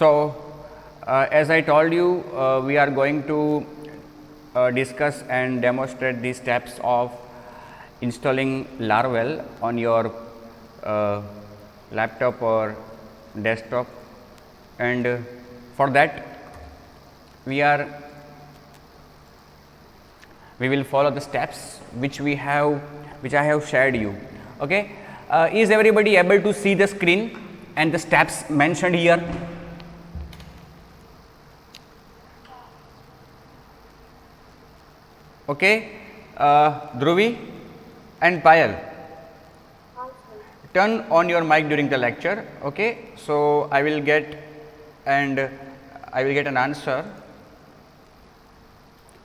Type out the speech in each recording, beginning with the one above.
So, as I told you, we are going to discuss and demonstrate the steps of installing Laravel on your laptop or desktop, and for that we will follow the steps which I have shared you. Okay, is everybody able to see the screen and the steps mentioned here? Okay, Dhruvi and Payal, turn on your mic during the lecture. Okay, so I will get an answer.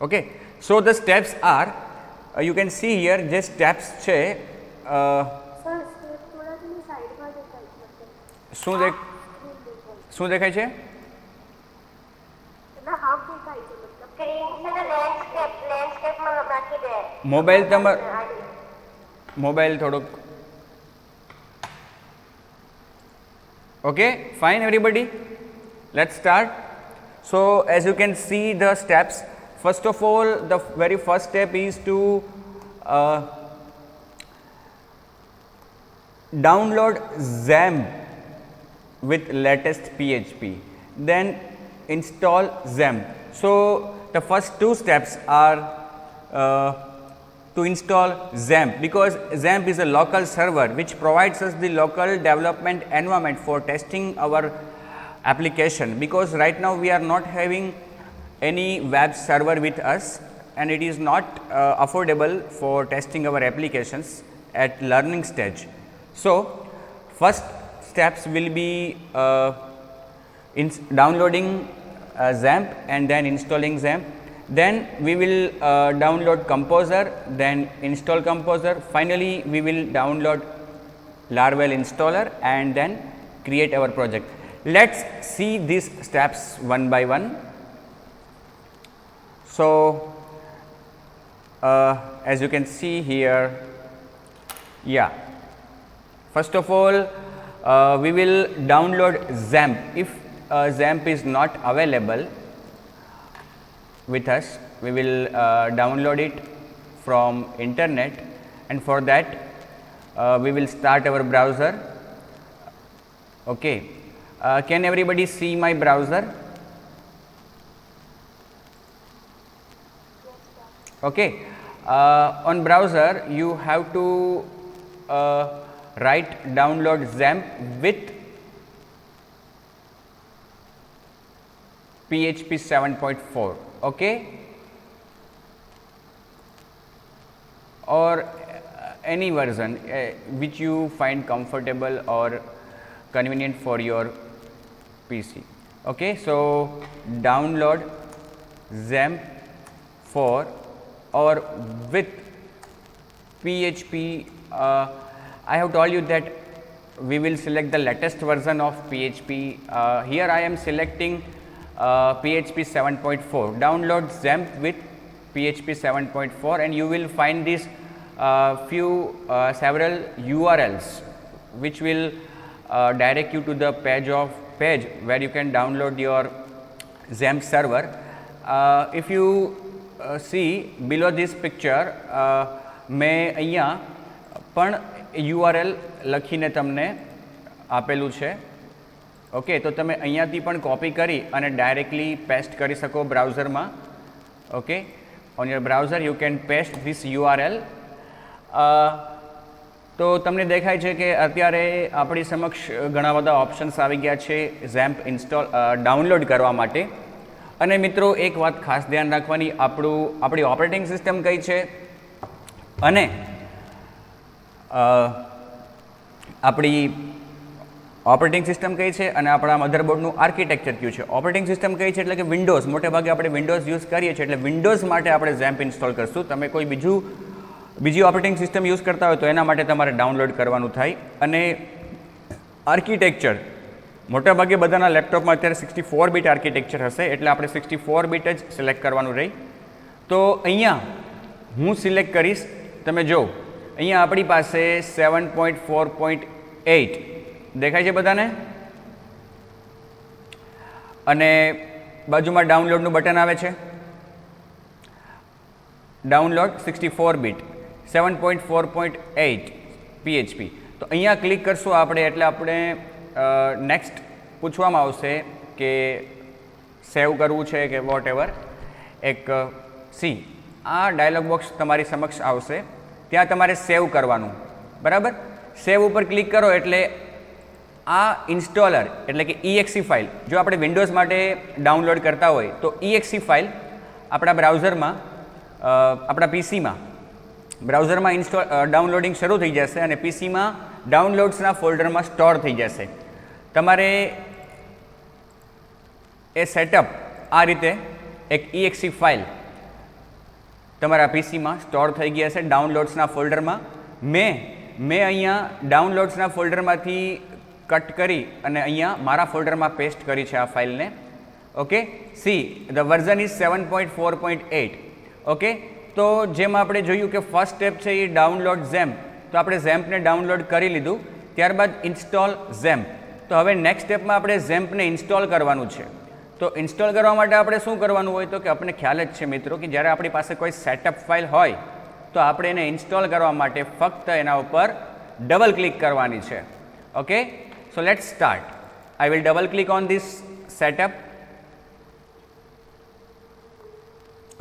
Okay, so the steps are, you can see here જે steps છે શું દેખાય છે? Mobile થોડુંક. Okay, fine everybody, let's start. So as you can see the steps, first of all the very first step is to download XAMPP with latest PHP, then install XAMPP. So the first two steps are to install XAMPP, because XAMPP is a local server which provides us the local development environment for testing our application, because right now we are not having any web server with us and it is not affordable for testing our applications at learning stage. So first steps will be downloading XAMPP and then installing XAMPP. Then we will download Composer, then install Composer. Finally, we will download Laravel installer and then create our project. Let's see these steps one by one. So as you can see here, yeah, first of all we will download XAMPP. If XAMPP is not available with us, we will download it from internet, and for that we will start our browser. Okay, can everybody see my browser? Okay, on browser you have to write download XAMPP with PHP 7.4. Okay, or any version which you find comfortable or convenient for your PC. Okay, so download XAMPP for or with PHP. I have told you that we will select the latest version of PHP. Here I am selecting PHP 7.4. Download XAMPP with PHP 7.4 and you will find this several URLs which will direct you to the page where you can download your XAMPP server. If you see below this picture, મેં અહીંયા પણ URL લખીને તમને આપેલું છે. Okay, તો તમે અહીંયાથી પણ કોપી કરી અને ડાયરેક્ટલી પેસ્ટ કરી શકો બ્રાઉઝરમાં. Okay, on your browser you can paste this URL. તો તમને દેખાય છે કે અત્યારે આપણી સમક્ષ ઘણા બધા ઓપ્શન્સ આવી ગયા છે XAMPP ડાઉનલોડ કરવા માટે. અને મિત્રો એક વાત ખાસ ધ્યાન રાખવાની, આપણી ઓપરેટિંગ સિસ્ટમ કઈ છે અને આપણી ઓપરેટિંગ સિસ્ટમ કઈ છે અને આપણા મધરબોર્ડનું આર્કિટેક્ચર કયું છે. ઓપરેટિંગ સિસ્ટમ કઈ છે એટલે કે વિન્ડોઝ, મોટે ભાગે આપણે વિન્ડોઝ યુઝ કરીએ છીએ એટલે વિન્ડોઝ માટે આપણે XAMPP ઇન્સ્ટોલ કરશું. તમે કોઈ બીજી ઓપરેટિંગ સિસ્ટમ યુઝ કરતા હોય તો એના માટે તમારે ડાઉનલોડ કરવાનું થાય. અને આર્કિટેક્ચર મોટા ભાગે બધાના લેપટોપમાં અત્યારે 64 બીટ આર્કિટેક્ચર હશે એટલે આપણે 64 બીટ જ સિલેક્ટ કરવાનું રહી. તો અહીંયા હું સિલેક્ટ કરીશ, તમે જો અહીંયા આપણી પાસે 7.4.8 દેખાય છે બધાને. અને બાજુમાં ડાઉનલોડનું બટન આવે છે, ડાઉનલોડ 64 બીટ 7.4.8 PHP. તો અહીંયા ક્લિક કરશું આપણે એટલે આપણે નેક્સ્ટ પૂછવામાં આવશે કે સેવ કરવું છે કે વોટ એવર. એક સી આ ડાયલોગ બોક્સ તમારી સમક્ષ આવશે, ત્યાં તમારે સેવ કરવાનું, બરાબર. સેવ ઉપર ક્લિક કરો એટલે આ ઇન્સ્ટોલર એટલે કે EXE ફાઇલ, જો આપણે વિન્ડોઝ માટે ડાઉનલોડ કરતા હોય તો EXE ફાઇલ આપણા બ્રાઉઝરમાં આપણા પીસીમાં બ્રાઉઝરમાં ડાઉનલોડિંગ શરૂ થઈ જશે અને પીસીમાં ડાઉનલોડ્સના ફોલ્ડરમાં સ્ટોર થઈ જશે. તમારે એ સેટઅપ આ રીતે એક EXE ફાઇલ તમારા પીસીમાં સ્ટોર થઈ ગયા છે ડાઉનલોડ્સના ફોલ્ડરમાં. મેં અહીંયા ડાઉનલોડ્સના ફોલ્ડરમાંથી કટ કરી અને અહીંયા મારા ફોલ્ડરમાં પેસ્ટ કરી છે આ ફાઇલને. Okay, see the version is 7.4.8. Okay, તો જેમ આપણે જોયું કે ફર્સ્ટ સ્ટેપ છે એ ડાઉનલોડ ઝેમ્પ, તો આપણે ઝેમ્પને ડાઉનલોડ કરી લીધું. ત્યારબાદ ઇન્સ્ટોલ ઝેમ્પ. તો હવે નેક્સ્ટ સ્ટેપમાં આપણે ઝેમ્પને ઇન્સ્ટોલ કરવાનું છે. તો ઇન્સ્ટોલ કરવા માટે આપણે શું કરવાનું હોય તો કે આપણને ખ્યાલ જ છે મિત્રો કે જ્યારે આપણી પાસે કોઈ સેટઅપ ફાઇલ હોય તો આપણે એને ઇન્સ્ટોલ કરવા માટે ફક્ત એના ઉપર ડબલ ક્લિક કરવાની છે. Okay, so let's start. I will double click on this setup.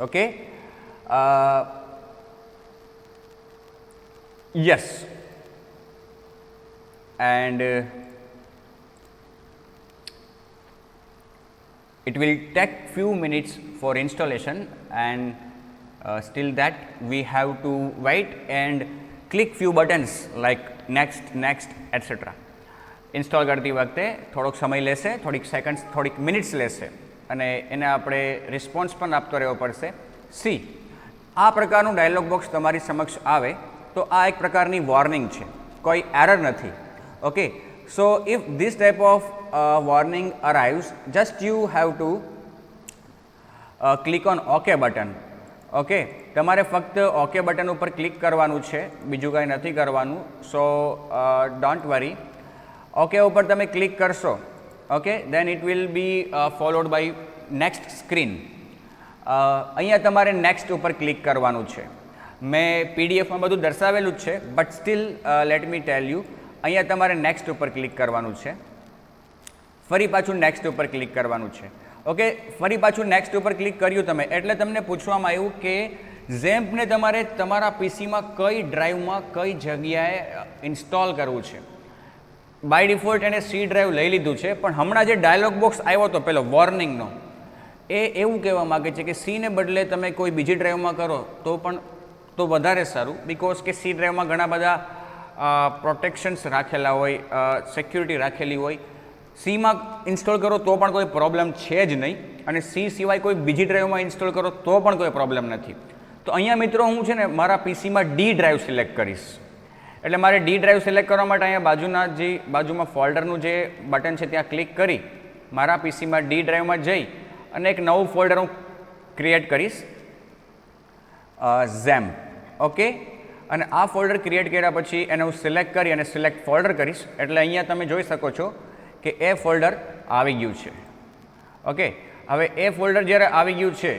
Okay, yes, and it will take few minutes for installation, and still that we have to wait and click few buttons like next, next, etc. Install કરતી વખતે થોડોક સમય લેશે, થોડીક seconds, થોડીક minutes લેશે અને એને આપણે રિસ્પોન્સ પણ આપતો રહેવો પડશે. સી આ પ્રકારનું ડાયલોગ બોક્સ તમારી સમક્ષ આવે તો આ એક પ્રકારની વોર્નિંગ છે, કોઈ એરર નથી. Okay, so if this type of warning arrives, just you have to click on OK button. Okay, તમારે ફક્ત OK બટન ઉપર ક્લિક કરવાનું છે, બીજું કંઈ નથી કરવાનું. સો ડોન્ટ વરી. OK ઉપર તમે ક્લિક કરશો, okay, then it will be followed by next screen. અહીંયા તમારે નેક્સ્ટ ઉપર ક્લિક કરવાનું છે. મેં પીડીએફમાં બધું દર્શાવેલું જ છે, but still let me tell you, અહીંયા તમારે નેક્સ્ટ ઉપર ક્લિક કરવાનું છે. ફરી પાછું નેક્સ્ટ ઉપર ક્લિક કરવાનું છે. ઓકે, ફરી પાછું નેક્સ્ટ ઉપર ક્લિક કર્યું તમે એટલે તમને પૂછવામાં આવ્યું કે ઝેમ્પને તમારે તમારા પીસીમાં કઈ ડ્રાઈવમાં કઈ જગ્યાએ ઇન્સ્ટોલ કરવું છે. બાય ડિફોલ્ટ એને સી ડ્રાઈવ લઈ લીધું છે, પણ હમણાં જે ડાયલોગ બોક્સ આવ્યો હતો પેલો વોર્નિંગનો, એ એવું કહેવા માગે છે કે સીને બદલે તમે કોઈ બીજી ડ્રાઈવમાં કરો તો વધારે સારું, બિકોઝ કે સી ડ્રાઈવમાં ઘણા બધા પ્રોટેક્શન્સ રાખેલા હોય, સિક્યુરિટી રાખેલી હોય. સીમાં ઇન્સ્ટોલ કરો તો પણ કોઈ પ્રોબ્લેમ છે જ નહીં, અને સી સિવાય કોઈ બીજી ડ્રાઈવમાં ઇન્સ્ટોલ કરો તો પણ કોઈ પ્રોબ્લેમ નથી. તો અહીંયા મિત્રો હું છે ને મારા પીસીમાં ડી ડ્રાઈવ સિલેક્ટ કરીશ. એટલે મારે ડી ડ્રાઈવ સિલેક્ટ કરવા માટે અહીંયા બાજુમાં ફોલ્ડરનું જે બટન છે ત્યાં ક્લિક કરી મારા પીસીમાં ડી ડ્રાઈવમાં જઈ અને એક નવું ફોલ્ડર હું ક્રિએટ કરીશ, ઝેમ્પ. ઓકે, અને આ ફોલ્ડર ક્રિએટ કર્યા પછી એને હું સિલેક્ટ કરી અને સિલેક્ટ ફોલ્ડર કરીશ એટલે અહીંયા તમે જોઈ શકો છો કે એ ફોલ્ડર આવી ગયું છે. ઓકે, હવે એ ફોલ્ડર જ્યારે આવી ગયું છે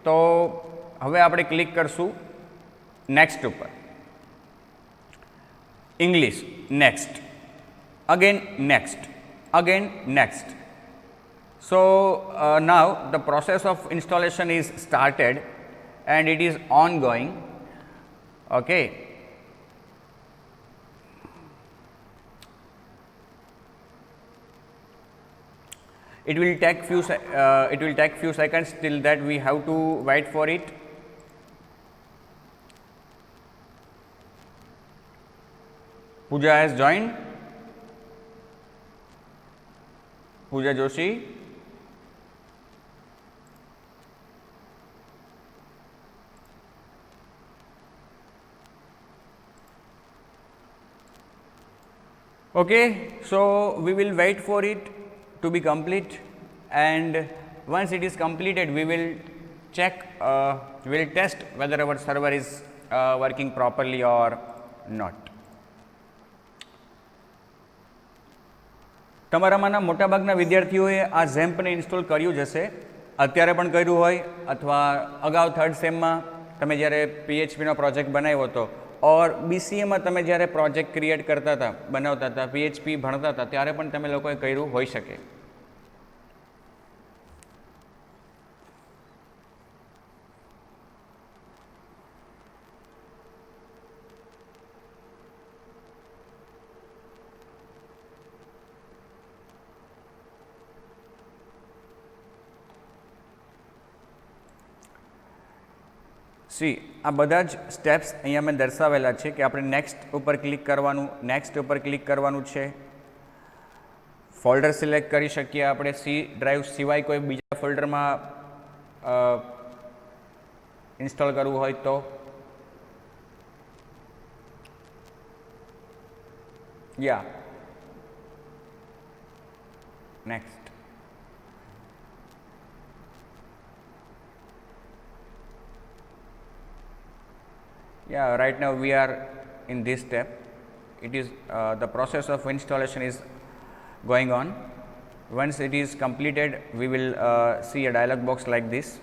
તો હવે આપણે ક્લિક કરશું નેક્સ્ટ ઉપર. English, next, again next, again next. So now the process of installation is started and it is ongoing. Okay, it will take few seconds, till that we have to wait for it. Pooja has joined. Pooja Joshi. Okay, so we will wait for it to be complete, and once it is completed we will check, we will test whether our server is working properly or not. તમારામાંના મોટાભાગના વિદ્યાર્થીઓએ આ ઝેમ્પને install કર્યું જ હશે, અત્યારે પણ કર્યું હોય અથવા અગાઉ થર્ડ સેમમાં તમે જ્યારે પીએચપીનો પ્રોજેક્ટ બનાવ્યો હતો ઓર બીસીએમાં તમે જ્યારે પ્રોજેક્ટ ક્રિએટ કરતા હતા, બનાવતા હતા, પીએચપી ભણતા હતા ત્યારે પણ તમે લોકોએ કર્યું હોઈ શકે. સી આ બધા જ સ્ટેપ્સ અહીંયા મેં દર્શાવેલા છે કે આપણે નેક્સ્ટ ઉપર ક્લિક કરવાનું, નેક્સ્ટ ઉપર ક્લિક કરવાનું છે. ફોલ્ડર સિલેક્ટ કરી શકીએ આપણે સી ડ્રાઈવ સિવાય કોઈ બીજા ફોલ્ડરમાં ઇન્સ્ટોલ કરવું હોય તો. યા next. Yeah, right now we are in this step. It is the process of installation is going on. Once it is completed, we will see a dialog box like this.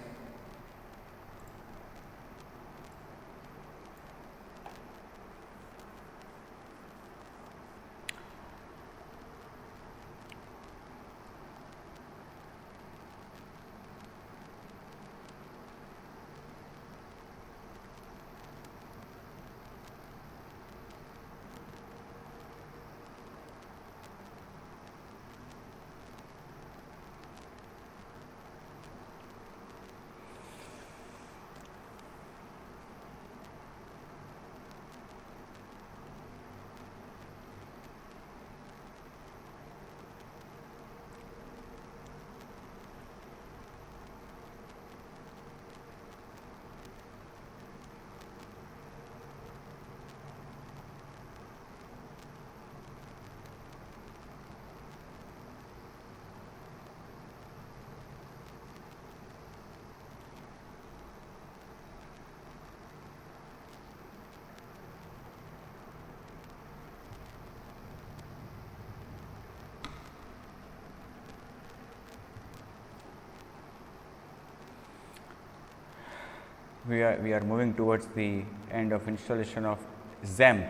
We are moving towards the end of installation of XAMPP.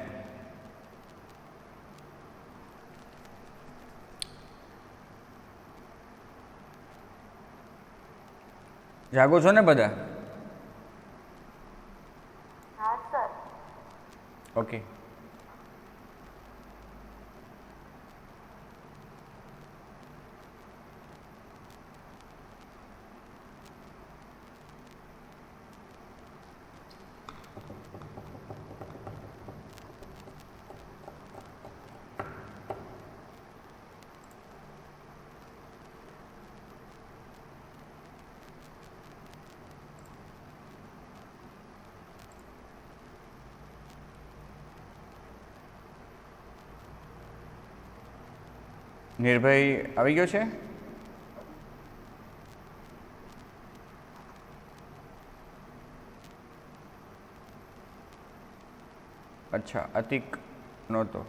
જાગો છો ને બધા? હા sir. Okay. નિર્ભય આવી ગયો છે? અચ્છા, અતિક નહોતો.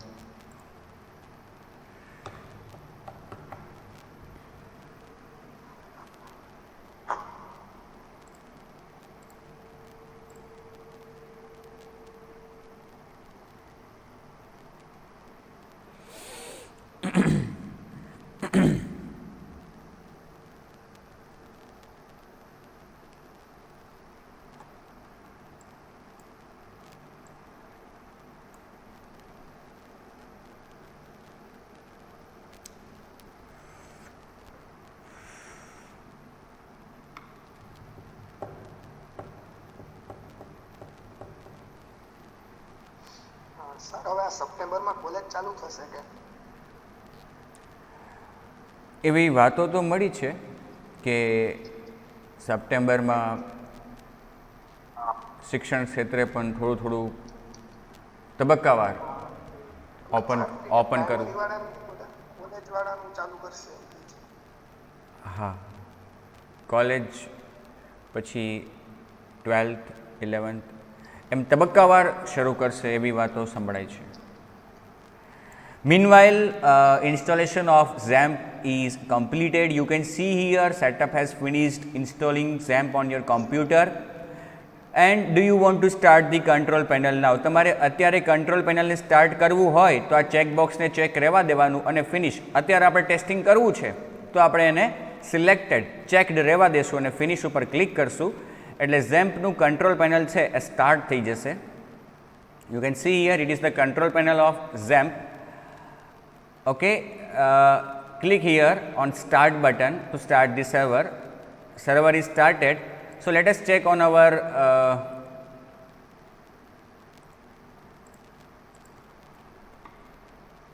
સર હવે આ સપ્ટેમ્બરમાં કોલેજ ચાલુ થશે કે? એવી વાતો તો મળી છે કે સપ્ટેમ્બરમાં શિક્ષણ ક્ષેત્રે પણ થોડું થોડું તબક્કાવાર ઓપન કરવું. કોલેજવાળાનું ચાલુ કરશે. હા, કોલેજ પછી 12th 11th એમ તબક્કાવાર શરૂ કરશે એવી વાતો સંભળાય છે. Meanwhile, installation of XAMPP is completed. You can see here setup has finished installing XAMPP on your computer. And do you want to start the control panel now? તમારે અત્યારે કંટ્રોલ પેનલને સ્ટાર્ટ કરવું હોય તો આ ચેક બોક્સને check રહેવા દેવાનું અને ફિનિશ. અત્યારે આપણે ટેસ્ટિંગ કરવું છે તો આપણે એને સિલેક્ટેડ ચેકડ રહેવા દેશું અને ફિનિશ ઉપર ક્લિક કરશું એટલે XAMPPનું કંટ્રોલ પેનલ છે એ સ્ટાર્ટ થઈ જશે. You can see here it is the control panel of XAMPP. Okay, click here on start button to start the server. Server is started. So let us check on our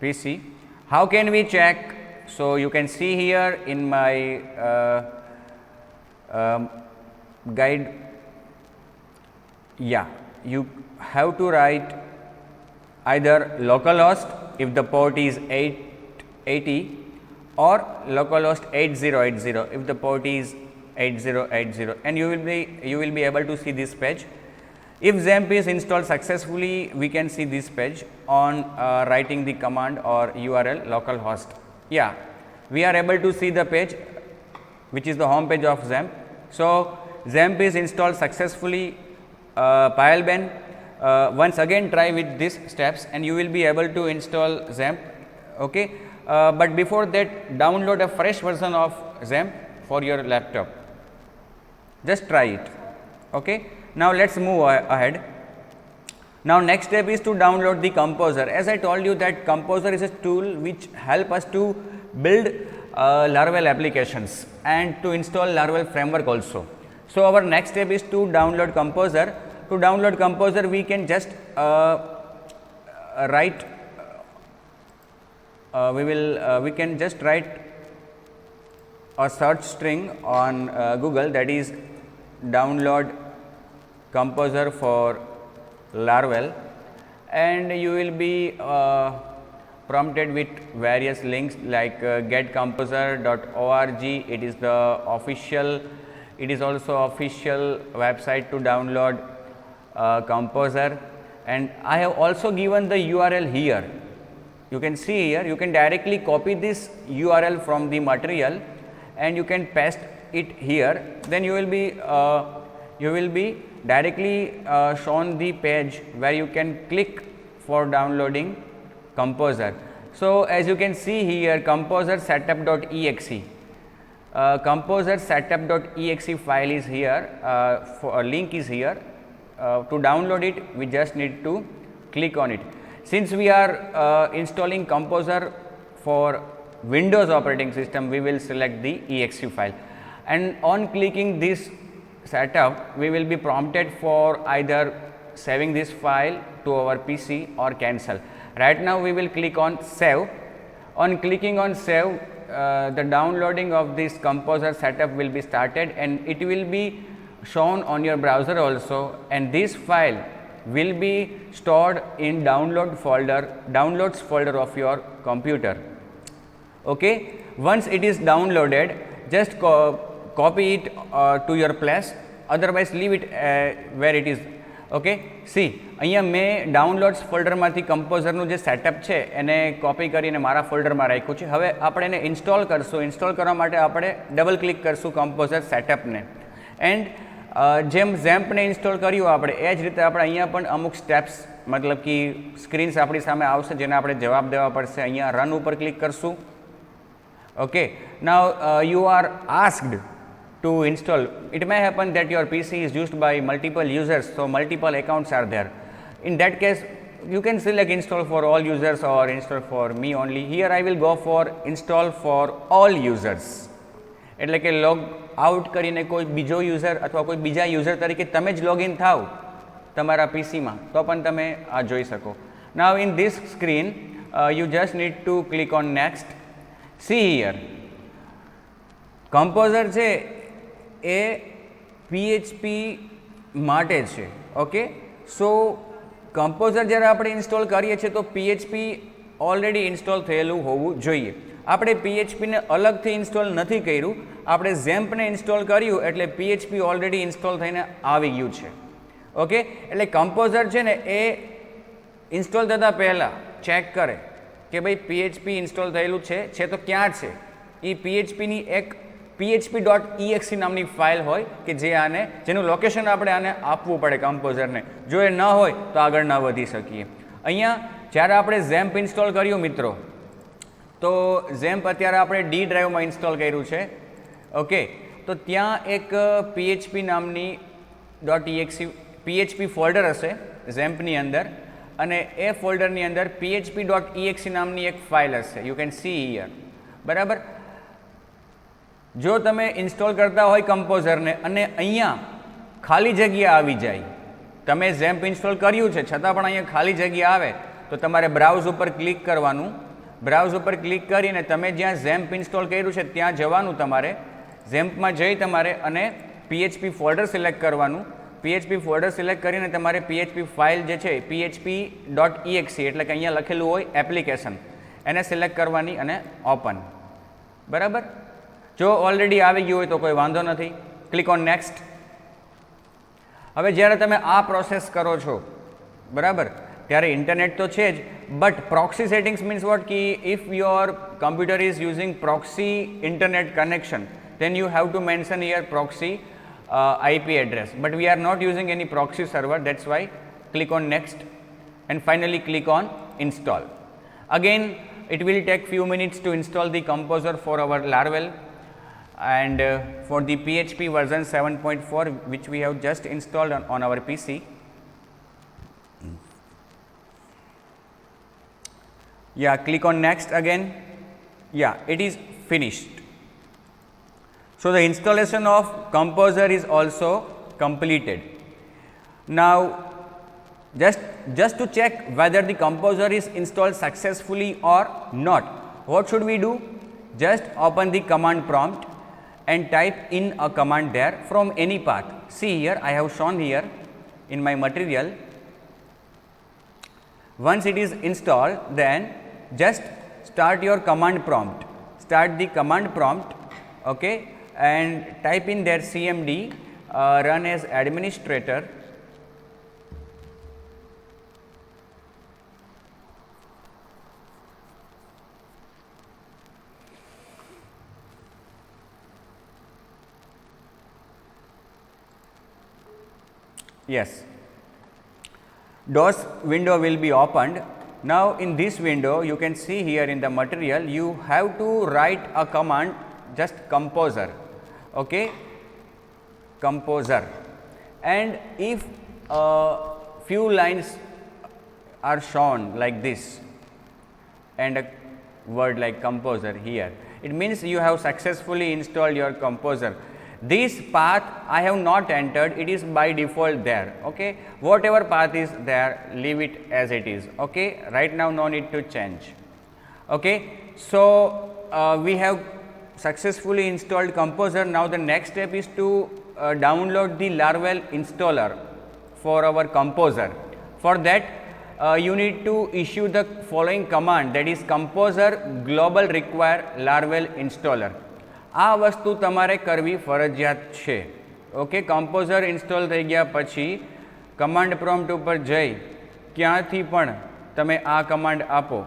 PC. How can we check? So you can see here in my guide. Yeah, you have to write either localhost if the port is 880 or localhost 8080 if the port is 8080, and you will be able to see this page. If XAMPP is installed successfully, we can see this page on writing the command or URL localhost. Yeah, we are able to see the page which is the home page of XAMPP. So XAMPP is installed successfully. Payal Ben, once again try with these steps and you will be able to install XAMPP. Okay, but before that download a fresh version of XAMPP for your laptop. Just try it. Okay, now let's move ahead. Now next step is to download the Composer. As I told you that Composer is a tool which help us to build Laravel applications and to install Laravel framework also. So our next step is to download Composer. To download Composer, we can just write. We can just write a search string on Google, that is download Composer for Laravel, and you will be prompted with various links like getcomposer.org. It is the official. It is also official website to download Composer, and I have also given the URL here. You can see here, you can directly copy this URL from the material and you can paste it here. Then you will be directly shown the page where you can click for downloading Composer. So as you can see here, composer setup.exe. Composer setup.exe file is here, for a link is here. To download it, we just need to click on it. Since we are installing Composer for Windows operating system, we will select the exe file, and on clicking this setup, we will be prompted for either saving this file to our PC or cancel. Right now we will click on save. On clicking on save, the downloading of this Composer setup will be started and it will be shown on your browser also, and this file will be stored in downloads folder of your computer. Okay, once it is downloaded, just copy it to your place, otherwise leave it where it is. Okay, see અહીંયા મેં downloads ફોલ્ડરમાંથી કમ્પોઝરનું જે setup છે એને copy કરીને મારા ફોલ્ડરમાં રાખ્યું છે. હવે આપણે એને ઇન્સ્ટોલ કરશું. ઇન્સ્ટોલ કરવા માટે આપણે ડબલ ક્લિક કરશું કમ્પોઝર સેટઅપને, એન્ડ જેમ XAMPPને ઇન્સ્ટોલ કર્યું આપણે એ જ રીતે આપણે અહીંયા પણ અમુક સ્ટેપ્સ મતલબ કે સ્ક્રીન્સ આપણી સામે આવશે જેને આપણે જવાબ દેવા પડશે. અહીંયા રન ઉપર ક્લિક કરશું. Okay, now you are asked to install. It may happen that your PC is used by multiple users, so multiple accounts are there. In that case, you can select install for all users or install for me only. Here I will go for install for all users. એટલે કે log out કરીને કોઈ બીજો user અથવા કોઈ બીજા user તરીકે તમે જ લોગિન થાવ તમારા પીસીમાં તો પણ તમે આ જોઈ શકો. Now in this screen, you just need to click on next. See here, Composer છે એ PHP માટે છે. ઓકે, સો કમ્પોઝર જ્યારે આપણે ઇન્સ્ટોલ કરીએ છીએ તો PHP ઓલરેડી ઇન્સ્ટોલ થયેલું હોવું જોઈએ. આપણે PHPને અલગથી ઇન્સ્ટોલ નથી કર્યું, આપણે XAMPPને ઇન્સ્ટોલ કર્યું એટલે PHP ઓલરેડી ઇન્સ્ટોલ થઈને આવી ગયું છે. ઓકે, એટલે કમ્પોઝર છે ને એ ઇન્સ્ટોલ થતાં પહેલાં ચેક કરે કે ભાઈ PHP ઇન્સ્ટોલ થયેલું છે તો ક્યાં છે. એ PHPની એક php.exe નામની ફાઇલ હોય કે જે જેનું લોકેશન આપણે આને આપવું પડે કમ્પોઝરને. જો એ ન હોય તો આગળ ન વધી શકીએ. અહીંયા જ્યારે આપણે ઝેમ્પ ઇન્સ્ટોલ કર્યું મિત્રો, તો ઝેમ્પ અત્યારે આપણે ડી ડ્રાઈવમાં ઇન્સ્ટોલ કર્યું છે. ઓકે, તો ત્યાં એક PHP નામની .exe PHP ફોલ્ડર હશે ઝેમ્પની અંદર, અને એ ફોલ્ડરની અંદર php.exe નામની એક ફાઇલ હશે. You can see here. બરાબર. જો તમે ઇન્સ્ટોલ કરતા હોય કમ્પોઝરને અને અહીંયા ખાલી જગ્યા આવી જાય, તમે ઝેમ્પ ઇન્સ્ટોલ કર્યું છે છતાં પણ અહીંયા ખાલી જગ્યા આવે, તો તમારે બ્રાઉઝ ઉપર ક્લિક કરવાનું. બ્રાઉઝ ઉપર ક્લિક કરીને તમે જ્યાં ઝેમ્પ ઇન્સ્ટોલ કર્યું છે ત્યાં જવાનું. તમારે ઝેમ્પમાં જઈ તમારે અને PHP ફોલ્ડર સિલેક્ટ કરવાનું. PHP ફોલ્ડર સિલેક્ટ કરીને તમારે PHP ફાઇલ જે છે php.exe એટલે કે અહીંયા લખેલું હોય એપ્લિકેશન, એને સિલેક્ટ કરવાની અને ઓપન. બરાબર. જો ઓલરેડી આવી ગયું હોય તો કોઈ વાંધો નથી. Click on next. હવે જ્યારે તમે આ પ્રોસેસ કરો છો, બરાબર, ત્યારે ઇન્ટરનેટ તો છે જ, but proxy settings means what કે if your computer is using proxy internet connection, then you have to mention here proxy IP address, but we are not using any proxy server. That's why click on next and finally click on install. Again it will take few minutes to install the composer for our Laravel, and for the PHP version 7.4 which we have just installed on our PC. Yeah, click on next again. Yeah, it is finished. So the installation of Composer is also completed. Now just to check whether the Composer is installed successfully or not, what should we do? Just open the command prompt and type in a command there from any path. See here, I have shown here in my material. Once it is installed, then just start your command prompt. Start the command prompt, okay, and type in there cmd run as administrator. Yes, DOS window will be opened. Now in this window you can see here in the material you have to write a command, just composer, okay, composer, and if few lines are shown like this and a word like composer here, it means you have successfully installed your composer. This path I have not entered, it is by default there, okay. Whatever path is there, leave it as it is, okay. Right now no need to change, okay. So we have successfully installed Composer. Now the next step is to download the Laravel installer for our Composer. For that you need to issue the following command, that is composer global require Laravel installer. આ વસ્તુ તમારે કરવી ફરજિયાત છે, okay. Composer install થઈ ગયા પછી command prompt ઉપર જઈ ક્યાંથી પણ તમે આ કમાન્ડ આપો.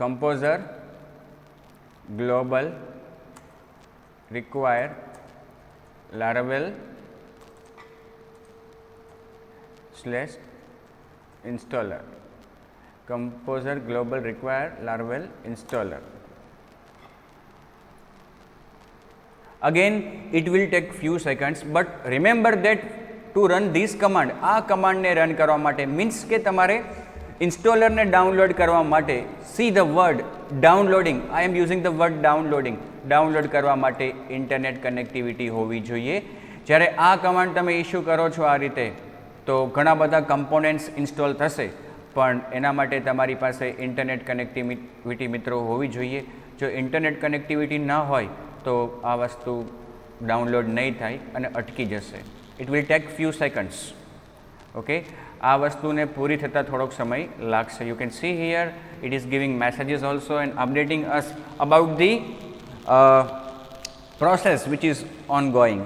Composer global require Laravel / installer, composer global require Laravel installer. Again it will take few seconds, but remember that to run this command, આ command ને run કરવા માટે means કે તમારે installer ને download કરવા માટે, see the word downloading, I am using the word downloading, download કરવા માટે internet connectivity હોવી જોઈએ. જ્યારે આ command તમે issue કરો છો આ રીતે, તો ઘણા બધા કમ્પોનેન્ટ્સ ઇન્સ્ટોલ થશે, પણ એના માટે તમારી પાસે ઇન્ટરનેટ કનેક્ટિવિટી મિત્રો હોવી જોઈએ. જો ઇન્ટરનેટ કનેક્ટિવિટી ન હોય તો આ વસ્તુ ડાઉનલોડ નહીં થાય અને અટકી જશે. It will take few seconds, okay. આ વસ્તુને પૂરી થતાં થોડોક સમય લાગશે. You can see here it is giving messages also and updating us about the process which is on going.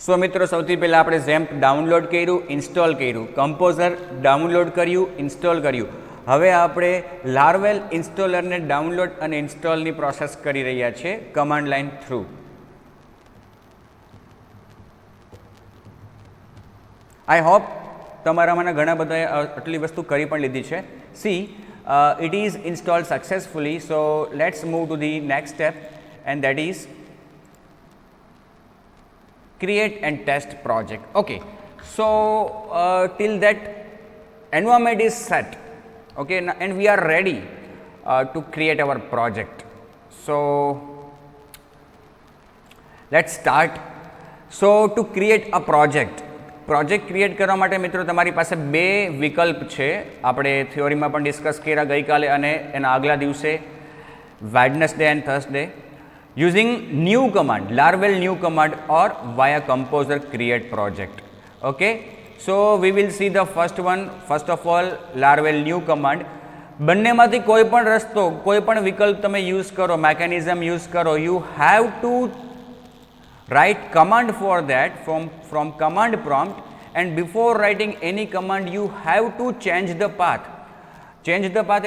So મિત્રો સૌથી પહેલાં આપણે ઝેમ્પ ડાઉનલોડ કર્યું, ઇન્સ્ટોલ કર્યું, કમ્પોઝર ડાઉનલોડ કર્યું, ઇન્સ્ટોલ કર્યું. હવે આપણે લાર્વેલ ઇન્સ્ટોલરને ડાઉનલોડ અને ઇન્સ્ટોલની પ્રોસેસ કરી રહ્યા છીએ command line through. I hope તમારામાંના ઘણા બધાએ આટલી વસ્તુ કરી પણ લીધી છે. C it is installed successfully, so let's move to the next step, and that is create and test project. Okay, so till that environment is set, okay, and we are ready to create our project. So let's start. So to create a project create કરવા માટે મિત્રો તમારી પાસે બે વિકલ્પ છે. આપણે થિયોરીમાં પણ ડિસ્કસ કર્યા ગઈકાલે અને એના આગલા દિવસે Wednesday and Thursday. Using new command, Laravel new command or via composer create project. Okay, so we will see the first one. First of all Laravel new command. બંનેમાંથી કોઈ પણ રસ્તો, કોઈ પણ વિકલ્પ તમે યુઝ કરો, મેકેનિઝમ યુઝ કરો, you have to write command for that from command prompt, and before writing any command you have to change the path.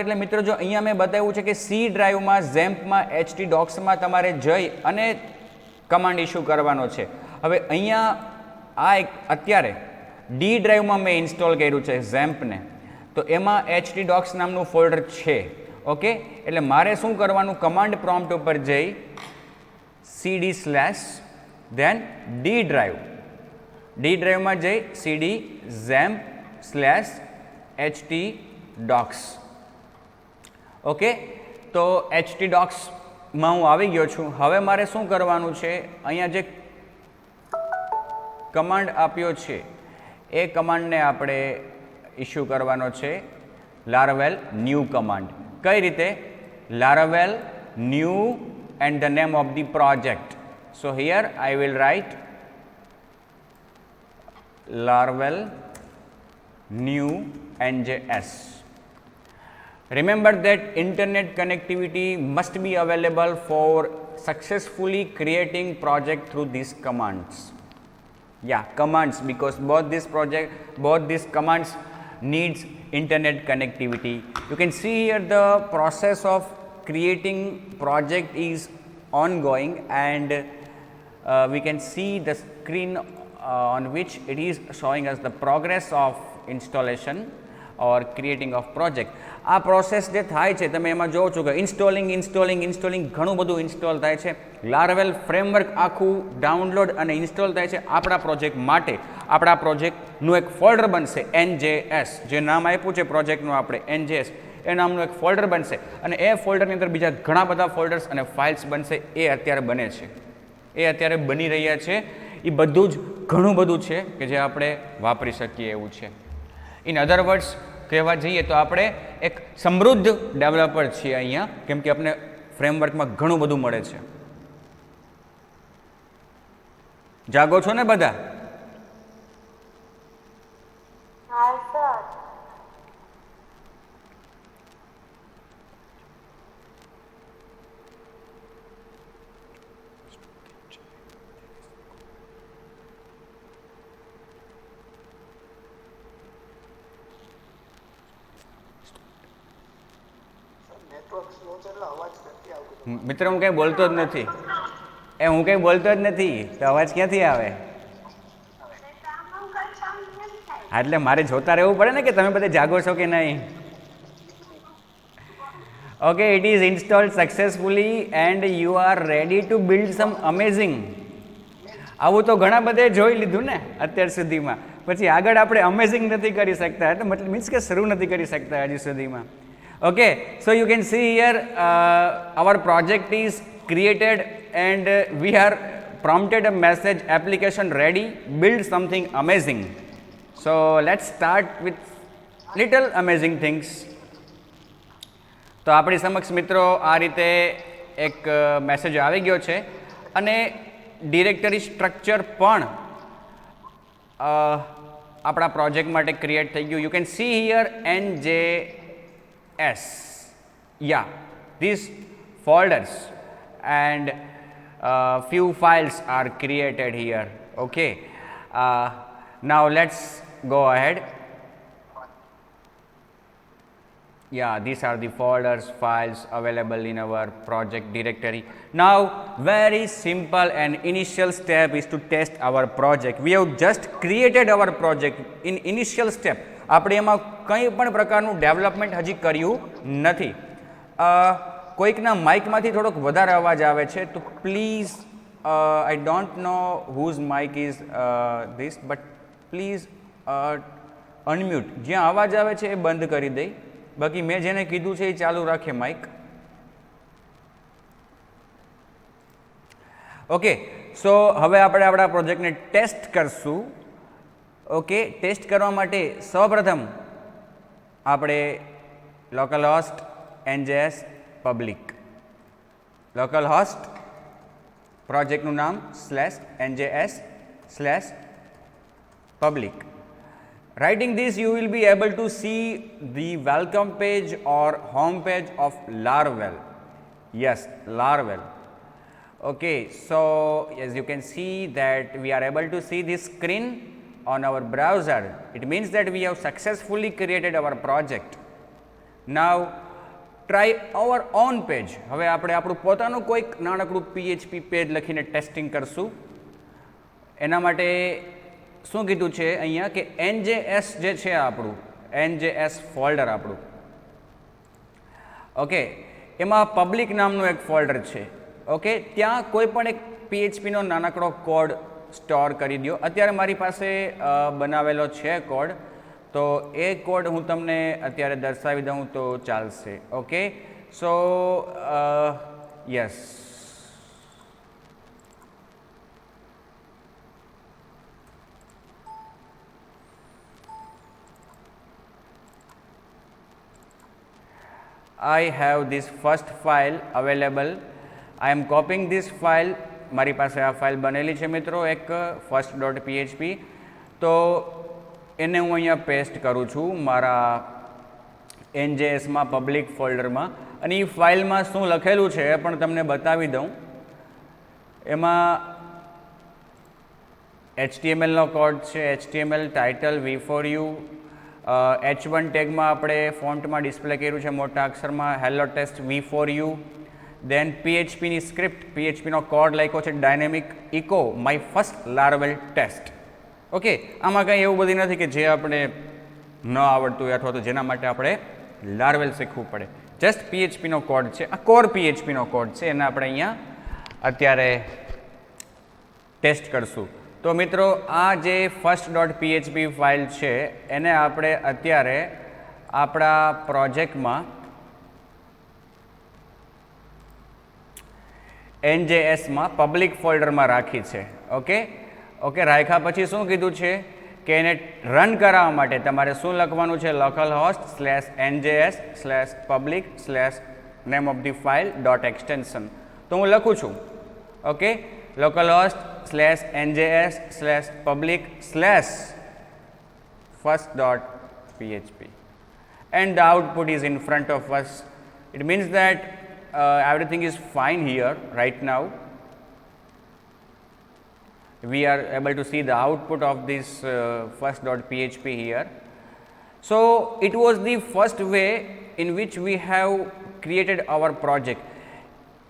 એટલે મિત્રો જો અહીંયા મેં બતાવ્યું છે કે સી ડ્રાઈવમાં, ઝેમ્પમાં, HT docsમાં તમારે જઈ અને કમાન્ડ ઇસ્યુ કરવાનો છે. હવે અહીંયા આ એક અત્યારે ડી ડ્રાઈવમાં મેં ઇન્સ્ટોલ કર્યું છે ઝેમ્પને, તો એમાં HT docs નામનું ફોલ્ડર છે. ઓકે, એટલે મારે શું કરવાનું, કમાન્ડ પ્રોમ્પ્ટ ઉપર જઈ cd/ then D drive માં જઈ cd XAMPP/HT docs. ઓકે, તો HT docsમાં હું આવી ગયો છું. હવે મારે શું કરવાનું છે, અહીંયા જે કમાન્ડ આપ્યો છે એ કમાન્ડને આપણે ઇસ્યુ કરવાનો છે લાર્વેલ ન્યૂ કમાન્ડ. કઈ રીતે? લાર્વેલ new and the name of the project. So here I will write Laravel new NJS. Remember that internet connectivity must be available for successfully creating project through these commands. Yeah, commands, because both these commands needs internet connectivity. You can see here the process of creating project is ongoing, and we can see the screen on which it is showing us the progress of installation or creating of project. આ process જે થાય છે તમે એમાં જોવો છો કે installing ઘણું બધું ઇન્સ્ટોલ થાય છે. લાર્વેલ ફ્રેમવર્ક આખું ડાઉનલોડ અને ઇન્સ્ટોલ થાય છે આપણા પ્રોજેક્ટ માટે. આપણા પ્રોજેક્ટનું એક ફોલ્ડર બનશે NJS, જે નામ આપ્યું છે પ્રોજેક્ટનું આપણે NJS, એ નામનું એક ફોલ્ડર બનશે, અને એ ફોલ્ડરની અંદર બીજા ઘણા બધા ફોલ્ડર્સ અને ફાઇલ્સ બનશે. એ અત્યારે બને છે, એ અત્યારે બની રહ્યા છે. એ બધું જ ઘણું બધું છે કે જે આપણે વાપરી શકીએ એવું છે. ઇન અધર વર્ડ્સ કહેવા જઈએ તો આપણે એક સમૃદ્ધ ડેવલપર છીએ અહીંયા, કેમ કે આપણે ફ્રેમવર્કમાં ઘણું બધું મળે છે. જાગો છો ને બધા? મિત્ર હું કંઈ બોલતો જ નથી. હું કંઈ બોલતો જ નથી તો અવાજ ક્યાંથી આવે? એટલે મારે જોતા રહેવું પડે ને કે તમે બધા જાગો છો કે નહીં. Okay, it is installed successfully and you are ready to build some amazing. આવું તો ઘણા બધે જોઈ લીધું ને અત્યાર સુધીમાં, પછી આગળ આપણે અમેઝિંગ નથી કરી શકતા, એટલે મતલબ મીન્સ કે શરૂ નથી કરી શકતા હજી સુધીમાં. Okay, so you can see here our project is created and we are prompted a message, application ready, build something amazing. So let's start with little amazing things. તો આપણી સમક્ષ મિત્રો આ રીતે એક મેસેજ આવી ગયો છે, અને ડિરેક્ટરી સ્ટ્રક્ચર પણ આપણા પ્રોજેક્ટ માટે ક્રિએટ થઈ ગયું. You can see here NJS. Yeah, these folders and few files are created here. Okay. Now let's go ahead. Yeah, these are the folders, files available in our project directory. Now very simple and initial step is to test our project. We have just created our project. In initial step આપણે એમાં કંઈ પણ પ્રકારનું development હજી કર્યું નથી. કોઈકના માઇકમાંથી થોડોક વધારે અવાજ આવે છે તો please I don't know whose mic is this, but please unmute. જ્યાં અવાજ આવે છે એ બંધ કરી દઈ, બાકી મેં જેને કીધું છે એ ચાલુ રાખે માઇક. ઓકે, સો હવે આપણે આપણા પ્રોજેક્ટને ટેસ્ટ કરશું. ઓકે, ટેસ્ટ કરવા માટે સૌપ્રથમ આપણે local host NJS public, local host પ્રોજેક્ટનું નામ /NJS/public. Writing this, you will be able to see the welcome page or home page of Laravel. Yes, Laravel. Okay, so as you can see that we are able to see this screen on our browser. It means that we have successfully created our project. Now try our own page. હવે આપણે આપણું પોતાનું કોઈક નાનકડું PHP page લખીને testing કરશું. એના માટે શું કીધું છે અહીંયા કે NJS જે છે આપણું NJS ફોલ્ડર આપણું, ઓકે, એમાં પબ્લિક નામનું એક ફોલ્ડર છે. ઓકે, ત્યાં કોઈ પણ એક PHPનો નાનકડો કોડ સ્ટોર કરી દો. અત્યારે મારી પાસે બનાવેલો છે કોડ, તો એ કોડ હું તમને અત્યારે દર્શાવી દઉં તો ચાલશે. Okay, so yes, I have this first file available. I am copying this file. મારી પાસે આ ફાઇલ બનેલી છે મિત્રો એક first.php, તો એને હું અહીંયા પેસ્ટ કરું છું મારા NJSમાં પબ્લિક ફોલ્ડરમાં. અને એ ફાઇલમાં શું લખેલું છે એ પણ તમને બતાવી દઉં. એમાં HTMLનો કોડ છે, HTML ટાઇટલ V4U. H1 ટેગમાં આપણે ફોન્ટમાં ડિસ્પ્લે કર્યું છે મોટા અક્ષરમાં હેલો ટેસ્ટ V4U. દેન PHPની સ્ક્રિપ્ટ, PHPનો કોડ લખ્યો છે dynamic echo my first Laravel test. Okay, આમાં કંઈ એવું બધી નથી કે જે આપણે ન આવડતું હોય અથવા તો જેના માટે આપણે લારવેલ શીખવું પડે. જસ્ટ PHPનો કોડ છે, આ કોર PHPનો કોડ છે, એને આપણે અહીંયા અત્યારે ટેસ્ટ કરશું. તો મિત્રો આ જે first.php ફાઇલ છે એને આપણે અત્યારે આપણા પ્રોજેક્ટમાં NJSમાં પબ્લિક ફોલ્ડરમાં રાખી છે. ઓકે, ઓકે, રાખ્યા પછી શું કીધું છે કે એને રન કરાવવા માટે તમારે શું લખવાનું છે, local host /NJS/public/name of the file .extension. તો હું લખું છું. Okay, local host /NJS/public/first.php, and the output is in front of us. It means that everything is fine here right now. We are able to see the output of this first.php here. So it was the first way in which we have created our project.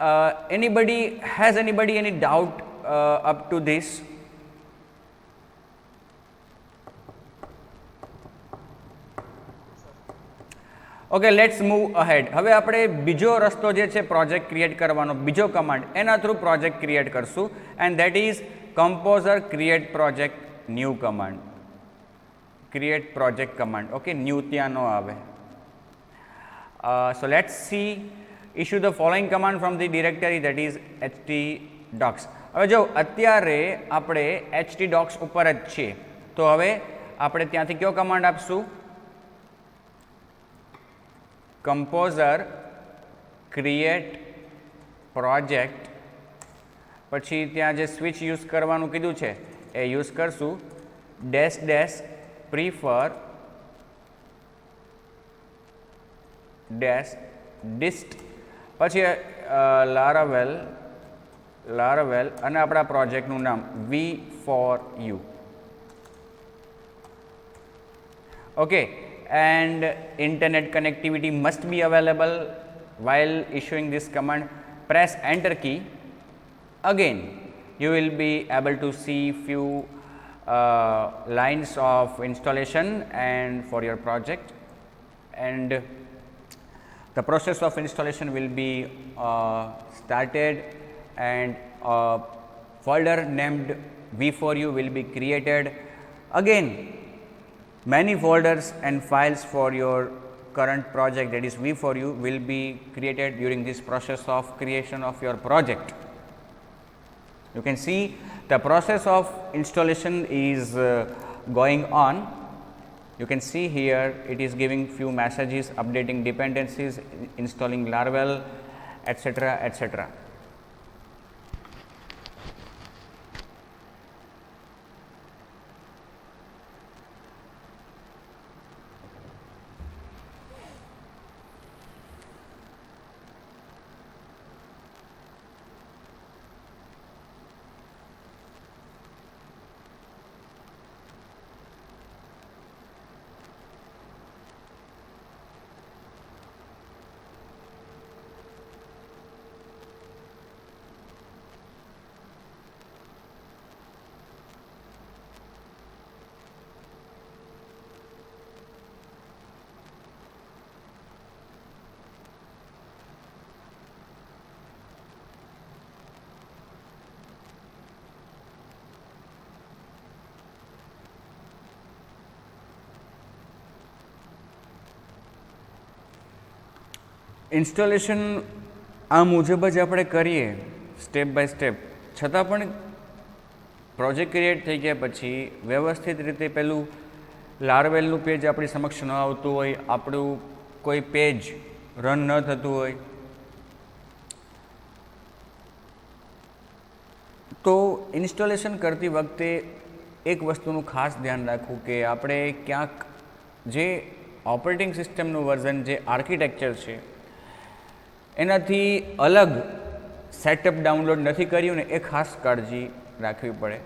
Has anybody any doubt up to this? Okay, let's move ahead. હવે આપણે બીજો રસ્તો જે છે project create કરવાનો, બીજો command, એના through project create કરશું, and that is composer create project new command. Create project command. Okay, new ત્યાં ન આવે. So let's see. Issue the following command from the directory, that is htdocs. હવે જો અત્યારે આપણે htdocs ઉપર જ છીએ, તો હવે આપણે ત્યાંથી કયો કમાન્ડ આપશું? કમ્પોઝર ક્રિએટ પ્રોજેક્ટ, પછી ત્યાં જે સ્વિચ યુઝ કરવાનું કીધું છે એ યુઝ કરશું, --prefer -dist, પછી Laravel લારવેલ અને આપણા પ્રોજેક્ટનું નામ V4U. Okay, and internet connectivity must be available while issuing this command. Press enter key. Again you will be able to see few lines of installation and for your project, and the process of installation will be started, and a folder named V4U will be created. Again many folders and files for your current project, that is V4U, will be created during this process of creation of your project. You can see the process of installation is going on. You can see here it is giving few messages, updating dependencies, installing Laravel, etc., etc. Installation આ મુજબ જ આપણે કરીએ step by step, છતાં પણ project create થઈ ગયા પછી વ્યવસ્થિત રીતે પેલું લારવેલનું પેજ આપણી સમક્ષ ન આવતું હોય, આપણું કોઈ પેજ રન ન થતું હોય, તો ઇન્સ્ટોલેશન કરતી વખતે એક વસ્તુનું ખાસ ધ્યાન રાખવું કે આપણે ક્યાંક જે ઓપરેટિંગ સિસ્ટમનું વર્ઝન, જે આર્કિટેક્ચર છે એનાથી અલગ સેટઅપ ડાઉનલોડ નથી કર્યું ને, એ ખાસ કાળજી રાખવી પડે.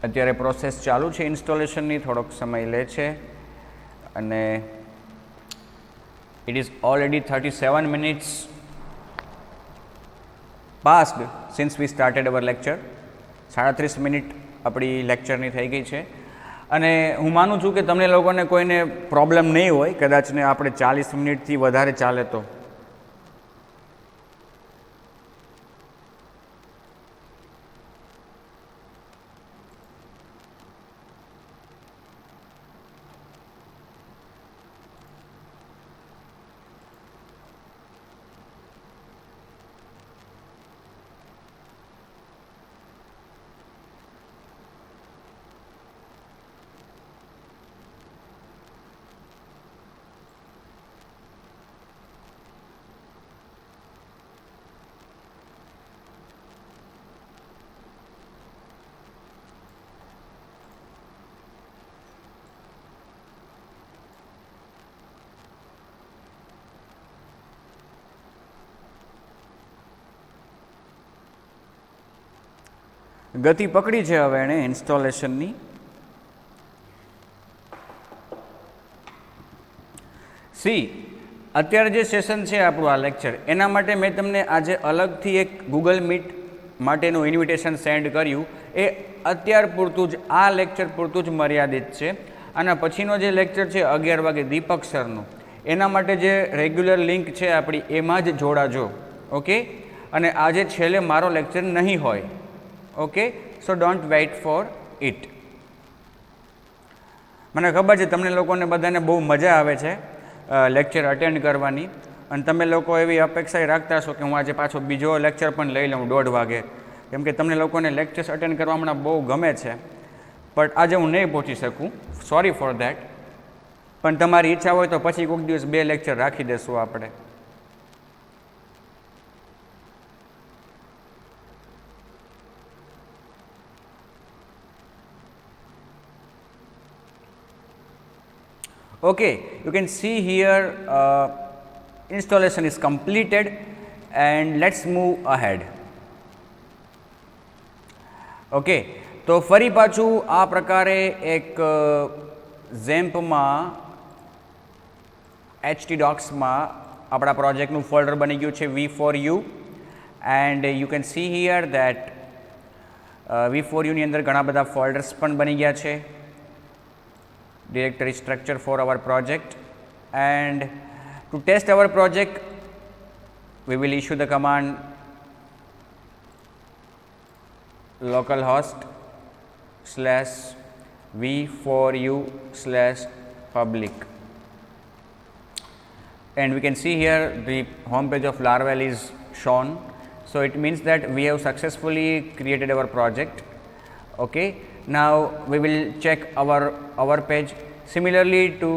અત્યારે પ્રોસેસ ચાલુ છે ઇન્સ્ટોલેશનની, થોડોક સમય લે છે અને it is already 37 minutes past since we started our lecture. 37 minute આપણી લેક્ચરની થઈ ગઈ છે અને હું માનું છું કે તમને લોકોને કોઈને પ્રોબ્લેમ નહીં હોય, કદાચ ને આપણે 40 મિનિટથી વધારે ચાલે તો. ગતિ પકડી છે હવે એણે ઇન્સ્ટોલેશનની. સી અત્યારે જે સેશન છે આપણું આ લેક્ચર, એના માટે મેં તમને આજે અલગથી એક ગૂગલ મીટ માટેનું ઇન્વિટેશન સેન્ડ કર્યું. એ અત્યાર પૂરતું જ, આ લેક્ચર પૂરતું જ મર્યાદિત છે. આના પછીનો જે લેક્ચર છે 11 વાગે દીપક સરનો, એના માટે જે રેગ્યુલર લિંક છે આપણી, એમાં જ જોડાજો. ઓકે, અને આજે છેલ્લે મારો લેક્ચર નહીં હોય. Okay, so don't weight four it. મને ખબર છે તમને લોકોને બધાને બહુ મજા આવે છે લેક્ચર અટેન્ડ કરવાની, અને તમે લોકો એવી અપેક્ષા રાખતા હશો કે હું આજે પાછો બીજો લેક્ચર પણ લઈ લઉં 1:30 વાગે, કેમ કે તમને લોકોને લેક્ચર્સ અટેન્ડ કરવા હમણાં બહુ ગમે છે. બટ આજે હું નહીં પહોંચી શકું, સોરી ફોર દેટ. પણ તમારી ઈચ્છા હોય તો પછી કોઈક દિવસ 2 લેક્ચર રાખી દેશું આપણે. Okay, you can see here installation is completed and let's move ahead. Okay, તો ફરી પાછું આ પ્રકારે એક ઝેમ્પમાં HT docsમાં આપણા પ્રોજેક્ટનું ફોલ્ડર બની ગયું છે V4U and you can see here that V4Uની અંદર ઘણા બધા ફોલ્ડર્સ પણ બની ગયા છે. Directory structure for our project, and to test our project we will issue the command localhost /v4u/public, and we can see here the home page of Laravel is shown. So it means that we have successfully created our project. Okay, now we will check our page similarly to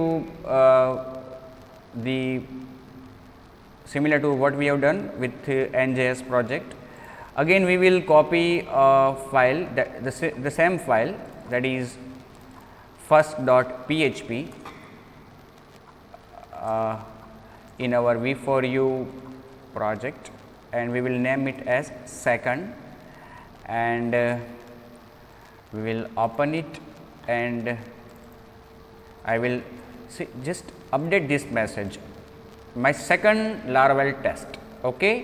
similar to what we have done with NJS project. Again we will copy a file, that the same file, that is first.php in our V4U project, and we will name it as second, and we will open it, and I will just update this message, my second Laravel test. Okay,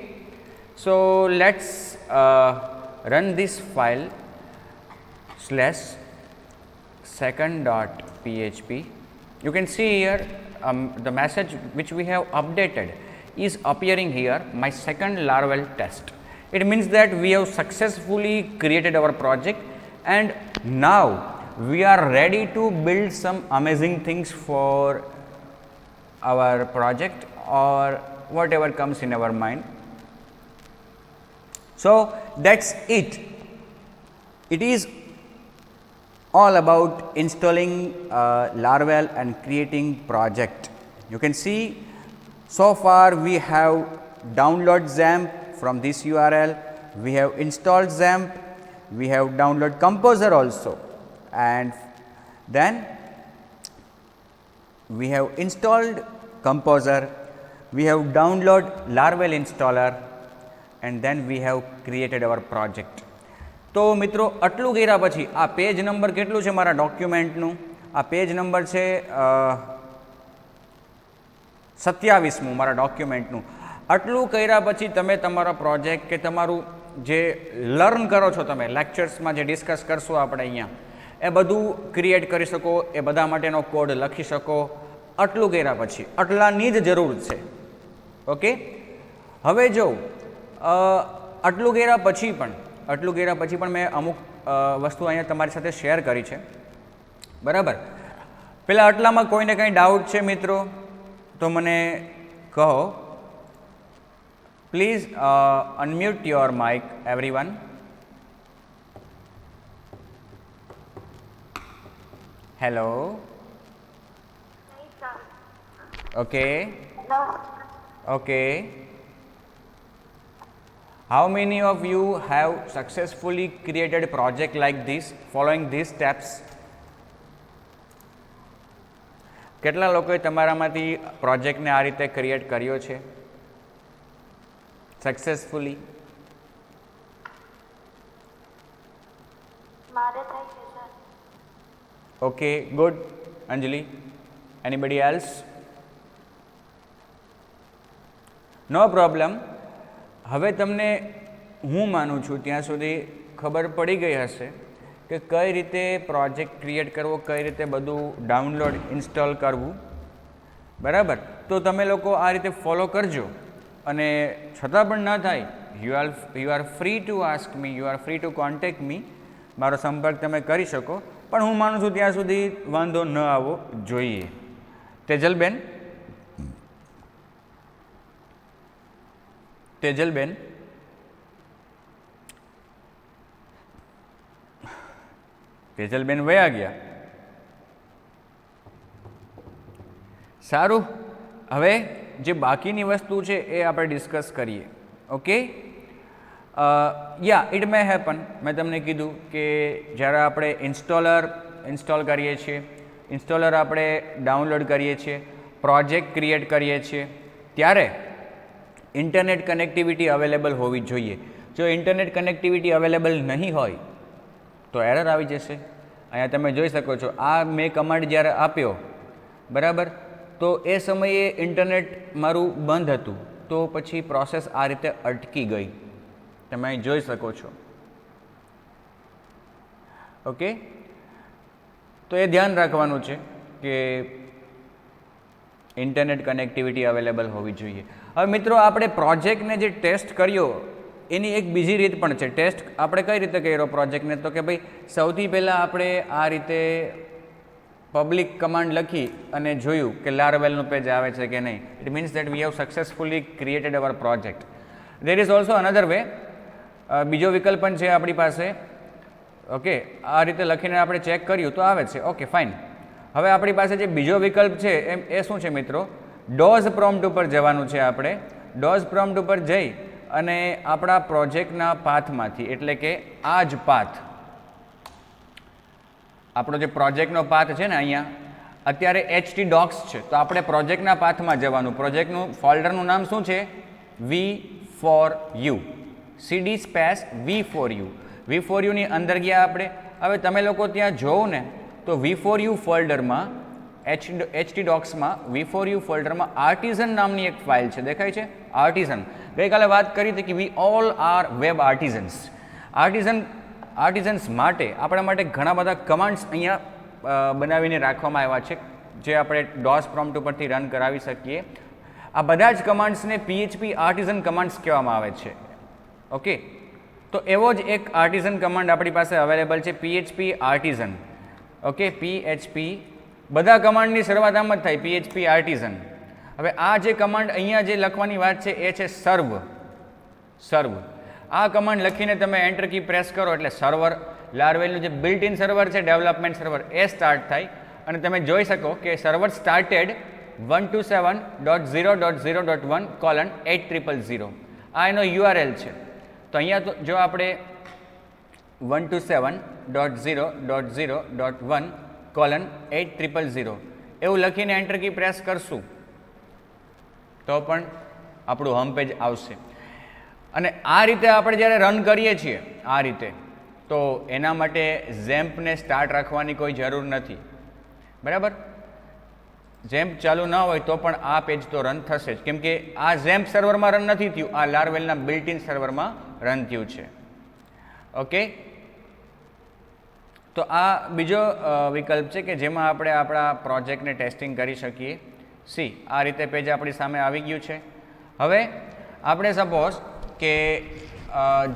so let's run this file /second.php. You can see here the message which we have updated is appearing here, my second Laravel test. It means that we have successfully created our project, and now we are ready to build some amazing things for our project or whatever comes in our mind. So that's it. It is all about installing Laravel and creating project. You can see so far we have download XAMPP from this URL, we have installed XAMPP, we have download Composer also, and then we have installed Composer, we have download Laravel installer, and then we have created our project. તો મિત્રો આટલું કર્યા પછી આ page number કેટલું છે મારા ડોક્યુમેન્ટનું? આ પેજ નંબર છે 27મું મારા ડોક્યુમેન્ટનું. આટલું કર્યા પછી તમે તમારો પ્રોજેક્ટ કે તમારું જે લર્ન કરો છો તમે લેક્ચર્સમાં જે ડિસ્કસ કરશું આપણે અહીંયા, એ બધું ક્રિએટ કરી શકો, એ બધા માટેનો કોડ લખી શકો. આટલું કર્યા પછી આટલાની જ જરૂર છે. ઓકે, હવે જો આટલું કર્યા પછી પણ મેં અમુક વસ્તુ અહીંયા તમારી સાથે શેર કરી છે, બરાબર? પેલા આટલામાં કોઈને કંઈ ડાઉટ છે મિત્રો તો મને કહો. Please unmute your mic everyone. Hello. Okay okay. How many of you have successfully created a project like this following these steps? કેટલા લોકોએ તમારામાંથી પ્રોજેક્ટને આ રીતે ક્રિએટ કર્યો છે સક્સેસફુલી? મારે થઈ છે sir. Okay, good. Anjali, anybody else? No problem. હવે તમને હું માનું છું ત્યાં સુધી ખબર પડી ગઈ હશે કે કઈ રીતે પ્રોજેક્ટ ક્રિએટ કરવો, કઈ રીતે બધું ડાઉનલોડ ઇન્સ્ટોલ કરવું, બરાબર? તો તમે લોકો આ રીતે ફોલો કરજો, અને છતાં પણ ન થાય you are free to ask me, you are free to contact me. મારો સંપર્ક તમે કરી શકો, પણ હું માનું છું ત્યાં સુધી વાંધો ન આવવો જોઈએ. તેજલબેન, તેજલબેન, તેજલબેન વયા ગયા. સારું, હવે જે બાકીની વસ્તુ છે એ આપણે ડિસ્કસ કરીએ. Okay, yeah it may happen, મેં તમને કીધું કે જ્યારે આપણે ઇન્સ્ટોલ કરીએ છીએ ઇન્સ્ટોલર આપણે ડાઉનલોડ કરીએ છીએ, પ્રોજેક્ટ ક્રિએટ કરીએ છીએ, ત્યારે ઇન્ટરનેટ કનેક્ટિવિટી અવેલેબલ હોવી જોઈએ. જો ઇન્ટરનેટ કનેક્ટિવિટી અવેલેબલ નહીં હોય તો એરર આવી જશે. અહીંયા તમે જોઈ શકો છો, આ મેં કમાન્ડ જ્યારે આપ્યો બરાબર, તો એ સમયે ઇન્ટરનેટ મારું બંધ હતું, તો પછી પ્રોસેસ આ રીતે અટકી ગઈ. તમે અહીં જોઈ શકો છો. ઓકે, તો એ ધ્યાન રાખવાનું છે કે ઇન્ટરનેટ કનેક્ટિવિટી અવેલેબલ હોવી જોઈએ. હવે મિત્રો, આપણે પ્રોજેક્ટને જે ટેસ્ટ કર્યો એની એક બીજી રીત પણ છે. ટેસ્ટ આપણે કઈ રીતે કર્યો પ્રોજેક્ટને? તો કે ભાઈ સૌથી પહેલાં આપણે આ રીતે પબ્લિક કમાન્ડ લખી અને જોયું કે લારવેલનું પેજ આવે છે કે નહીં. It means that we have successfully created our project. There is also another way, બીજો વિકલ્પ પણ છે આપણી પાસે. ઓકે, આ રીતે લખીને આપણે ચેક કર્યું તો આવે છે. Okay, fine. હવે આપણી પાસે જે બીજો વિકલ્પ છે એ શું છે મિત્રો? ડોઝ પ્રોમ્પ્ટ ઉપર જવાનું છે આપણે. ડોઝ પ્રોમ્પ્ટ ઉપર જઈ અને આપણા પ્રોજેક્ટના પાથમાંથી, એટલે કે આ જ પાથ, આપણો જે પ્રોજેક્ટનો પાથ છે ને, અહીંયા અત્યારે htdocs છે, તો આપણે પ્રોજેક્ટના પાથમાં જવાનું. પ્રોજેક્ટનું ફોલ્ડરનું નામ શું છે? v4u, cd space v4u. v4u ની અંદર ગયા આપણે. હવે તમે લોકો ત્યાં જોવો ને તો v4u ફોલ્ડરમાં, htdocsમાં v4u ફોલ્ડરમાં આર્ટિઝન નામની એક ફાઇલ છે, દેખાય છે? આર્ટિઝન. ગઈકાલે વાત કરી હતી કે વી ઓલ આર વેબ આર્ટિઝન્સ. આર્ટિઝન્સ માટે આપણા માટે ઘણા બધા કમાન્ડ્સ અહીંયા બનાવીને રાખવામાં આવ્યા છે, જે આપણે ડોઝ પ્રોમ્પ્ટ ઉપરથી રન કરાવી શકીએ. આ બધા જ કમાન્ડ્સને PHP આર્ટિઝન કમાન્ડ્સ કહેવામાં આવે છે. ઓકે, તો એવો જ એક આર્ટિઝન કમાન્ડ આપણી પાસે અવેલેબલ છે, PHP આર્ટિઝન. ઓકે, PHP, બધા કમાન્ડની શરૂઆત આમ જ થાય, PHP આર્ટિઝન. હવે આ જે કમાન્ડ અહીંયા જે લખવાની વાત છે એ છે સર્વ. સર્વ, આ કમાન્ડ લખીને તમે એન્ટર કી પ્રેસ કરો એટલે સર્વર, લારવેલનું જે બિલ્ટ ઇન સર્વર છે, ડેવલપમેન્ટ સર્વર, એ સ્ટાર્ટ થાય. અને તમે જોઈ શકો કે સર્વર સ્ટાર્ટેડ 127.0.0.1:8000. આ એનો URL છે. તો અહીંયા તો જો આપણે 127.0.0.1:8000 એવું લખીને એન્ટર કી પ્રેસ કરશું તો પણ આપણું હોમ પેજ આવશે. અને આ રીતે આપણે જ્યારે રન કરીએ છીએ આ રીતે, તો એના માટે ઝેમ્પને સ્ટાર્ટ રાખવાની કોઈ જરૂર નથી. બરાબર? ઝેમ્પ ચાલુ ન હોય તો પણ આ પેજ તો રન થશે જ, કેમ કે આ ઝેમ્પ સર્વરમાં રન નથી થયું, આ લારવેલના બિલ્ટ ઇન સર્વરમાં રન થયું છે. ઓકે, તો આ બીજો વિકલ્પ છે કે જેમાં આપણે આપણા પ્રોજેક્ટને ટેસ્ટિંગ કરી શકીએ. સી, આ રીતે પેજ આપણી સામે આવી ગયું છે. હવે આપણે સપોઝ કે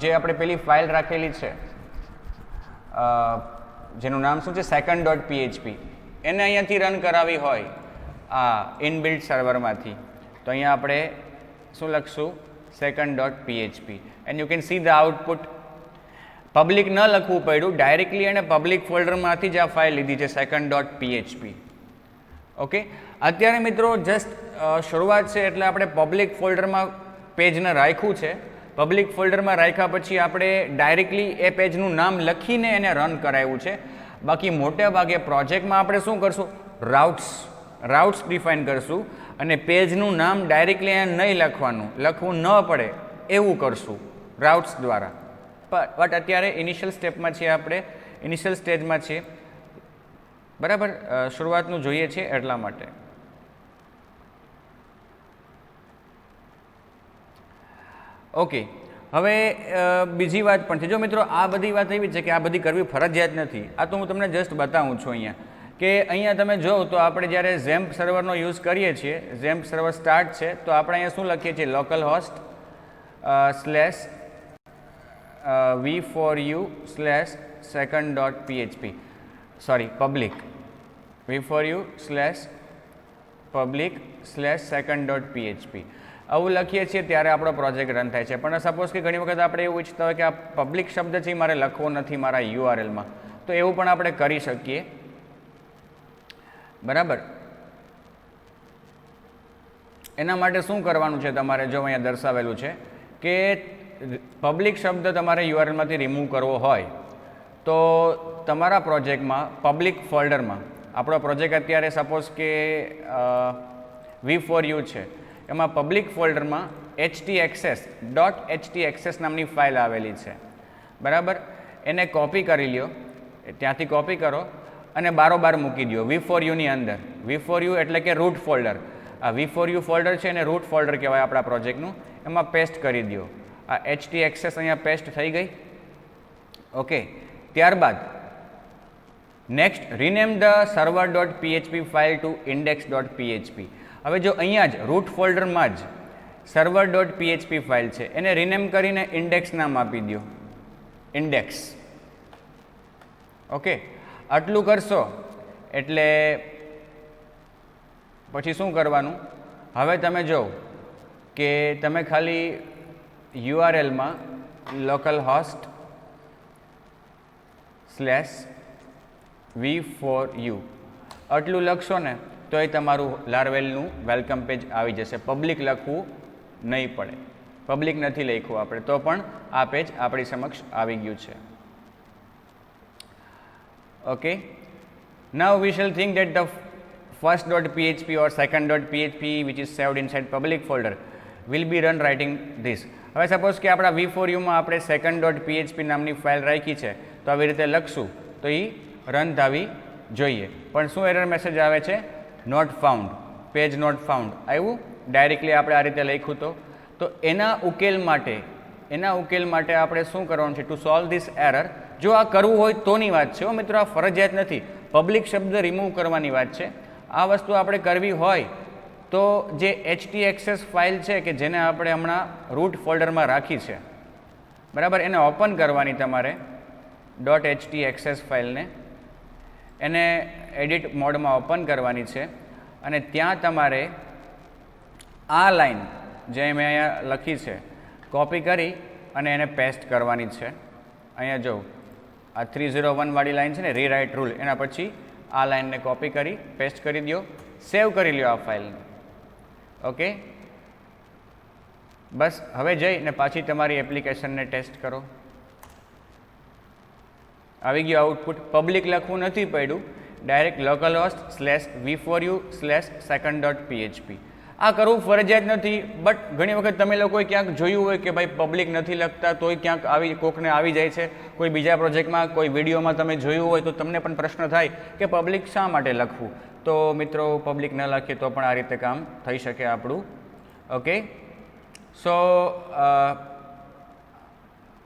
જે આપણે પેલી ફાઇલ રાખેલી છે, જેનું નામ શું છે? second.php, એને અહીંયાથી રન કરાવી હોય આ ઇનબિલ્ટ સર્વરમાંથી, તો અહીંયા આપણે શું લખશું? second.php. And you can see the output. Public ન લખવું પડ્યું, ડાયરેક્ટલી એને પબ્લિક ફોલ્ડરમાંથી જ આ ફાઇલ લીધી છે, second.php. ઓકે, અત્યારે મિત્રો જસ્ટ શરૂઆત છે એટલે આપણે પબ્લિક ફોલ્ડરમાં પેજને રાખ્યું છે. પબ્લિક ફોલ્ડરમાં રાખ્યા પછી આપણે ડાયરેક્ટલી એ પેજનું નામ લખીને એને રન કરાવ્યું છે. બાકી મોટે ભાગે પ્રોજેક્ટમાં આપણે શું કરશું? રાઉટ્સ ડિફાઇન કરશું અને પેજનું નામ ડાયરેક્ટલી એને નહીં લખવાનું, લખવું ન પડે એવું કરશું રાઉટ્સ દ્વારા. બટ અત્યારે ઇનિશિયલ સ્ટેપમાં છીએ, આપણે ઇનિશિયલ સ્ટેજમાં છીએ. બરાબર? શરૂઆતનું જોઈએ છે એટલા માટે. ઓકે, હવે બીજી વાત પણ છે. જો મિત્રો, આ બધી વાત એવી છે કે આ બધી કરવી ફરજિયાત નથી. આ તો હું તમને જસ્ટ બતાવું છું અહીંયા, કે અહીંયા તમે જો તો આપણે જ્યારે ઝેમ્પ સર્વરનો યુઝ કરીએ છીએ, ઝેમ્પ સર્વર સ્ટાર્ટ છે, તો આપણે અહીંયા શું લખીએ છીએ? Local host v4u/second.php, sorry public, v4u/public/second.php આવું લખીએ છીએ ત્યારે આપણો પ્રોજેક્ટ રન થાય છે. પણ સપોઝ કે ઘણી વખત આપણે એવું ઈચ્છતા હોય કે આ પબ્લિક શબ્દ છે મારે લખવો નથી મારા URLમાં, તો એવું પણ આપણે કરી શકીએ. બરાબર? એના માટે શું કરવાનું છે તમારે? જો અહીંયા દર્શાવેલું છે કે પબ્લિક શબ્દ તમારે URLમાંથી રિમૂવ કરવો હોય તો તમારા પ્રોજેક્ટમાં પબ્લિક ફોલ્ડરમાં આપણો પ્રોજેક્ટ અત્યારે સપોઝ કે V4U છે, એમાં પબ્લિક ફોલ્ડરમાં htxs નામની ફાઇલ આવેલી છે, બરાબર. એને કોપી કરી લ્યો, ત્યાંથી કોપી કરો અને બારોબાર મૂકી દો V4Uની અંદર. V4U એટલે કે રૂટ ફોલ્ડર. આ V4U ફોલ્ડર છે એને રૂટ ફોલ્ડર કહેવાય આપણા પ્રોજેક્ટનું. એમાં પેસ્ટ કરી દો. આ htxs અહીંયા પેસ્ટ થઈ ગઈ. ઓકે. ત્યારબાદ next rename the server dot php file to index.php. હવે જો અહીંયા જ રૂટ ફોલ્ડરમાં જ સર્વર ડોટ php ફાઇલ છે, એને રીનેમ કરીને ઇન્ડેક્સ નામ આપી દો, ઇન્ડેક્સ. ઓકે. આટલું કરશો એટલે પછી શું કરવાનું, હવે તમે જો કે તમે ખાલી URLમાં લોકલ હોસ્ટ /v4u આટલું લખશો ને તો એ તમારું લારવેલનું વેલકમ પેજ આવી જશે. પબ્લિક લખવું નહીં પડે. પબ્લિક નથી લખ્યું આપણે તો પણ આ પેજ આપણી સમક્ષ આવી ગયું છે. Okay, now we shall think that the first.php or second.php which is saved inside public folder will be run writing this. હવે સપોઝ કે આપણા V4Uમાં આપણે second.php નામની ફાઇલ રાખી છે, તો આવી રીતે લખશું તો એ રન થવી જોઈએ. પણ શું એરર મેસેજ આવે છે? Not found, page not found આવ્યું. ડાયરેક્ટલી આપણે આ રીતે લખ્યું તો એના ઉકેલ માટે આપણે શું કરવાનું છે? ટુ સોલ્વ ધીસ એરર, જો આ કરવું હોય તોની વાત છે મિત્રો, આ ફરજિયાત નથી. પબ્લિક શબ્દ રિમૂવ કરવાની વાત છે. આ વસ્તુ આપણે કરવી હોય તો જે htxs ફાઇલ છે કે જેને આપણે હમણાં રૂટ ફોલ્ડરમાં રાખી છે, બરાબર, એને ઓપન કરવાની તમારે .htxs ફાઇલને, એને એડિટ મોડમાં ઓપન કરવાની છે અને ત્યાં તમારે આ લાઈન જે મેં અહીંયા લખી છે કોપી કરી અને એને પેસ્ટ કરવાની છે. અહીંયા જો આ 301 વાળી લાઈન છે ને, રીરાઇટ રૂલ, એના પછી આ લાઈનને કોપી કરી પેસ્ટ કરી દો, સેવ કરી લ્યો આ ફાઇલને. ઓકે, બસ હવે જઈને પાછી તમારી એપ્લિકેશનને ટેસ્ટ કરો. આવી ગયું આઉટપુટ. પબ્લિક લખવું નથી પડ્યું, direct local host /v4u /second.php. આ કરવું ફરજિયાત નથી, બટ ઘણી વખત તમે લોકોએ ક્યાંક જોયું હોય કે ભાઈ પબ્લિક નથી લખતા તોય ક્યાંક કોકને આવી જાય છે, કોઈ બીજા પ્રોજેક્ટમાં, કોઈ વિડીયોમાં તમે જોયું હોય તો તમને પણ પ્રશ્ન થાય કે પબ્લિક શા માટે લખવું. તો મિત્રો પબ્લિક ન લખીએ તો પણ આ રીતે કામ થઈ શકે આપણું. ઓકે, સો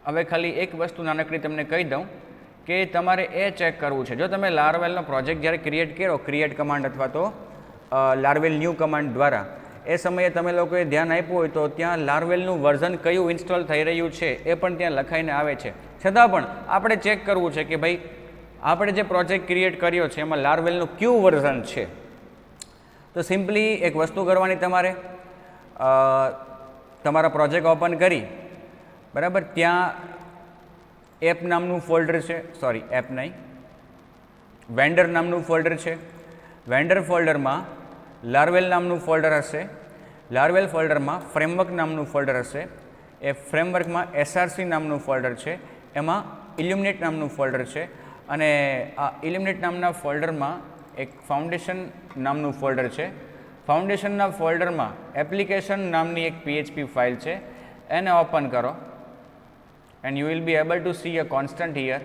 હવે ખાલી એક વસ્તુ નાનકડી તમને કહી દઉં કે તમારે એ ચેક કરવું છે, જો તમે લારવેલનો પ્રોજેક્ટ જ્યારે ક્રિએટ કર્યો, ક્રિએટ કમાન્ડ અથવા તો લારવેલ ન્યૂ કમાન્ડ દ્વારા, એ સમયે તમે લોકોએ ધ્યાન આપ્યું હોય તો ત્યાં લારવેલનું વર્ઝન કયું ઇન્સ્ટોલ થઈ રહ્યું છે એ પણ ત્યાં લખાઈને આવે છે. છતાં પણ આપણે ચેક કરવું છે કે ભાઈ આપણે જે પ્રોજેક્ટ ક્રિએટ કર્યો છે એમાં લારવેલનું કયું વર્ઝન છે. તો સિમ્પલી એક વસ્તુ કરવાની, તમારે તમારા પ્રોજેક્ટ ઓપન કરી, બરાબર, ત્યાં એપ નામનું ફોલ્ડર છે, સોરી એપ નહીં, વેન્ડર નામનું ફોલ્ડર છે. વેન્ડર ફોલ્ડરમાં લારવેલ નામનું ફોલ્ડર હશે. લારવેલ ફોલ્ડરમાં ફ્રેમવર્ક નામનું ફોલ્ડર હશે. એ ફ્રેમવર્કમાં src નામનું ફોલ્ડર છે, એમાં ઇલ્યુમિનેટ નામનું ફોલ્ડર છે અને આ ઇલ્યુમિનેટ નામના ફોલ્ડરમાં એક ફાઉન્ડેશન નામનું ફોલ્ડર છે. ફાઉન્ડેશનના ફોલ્ડરમાં એપ્લિકેશન નામની એક PHP ફાઇલ છે, એને ઓપન કરો and you will be able to see a constant here.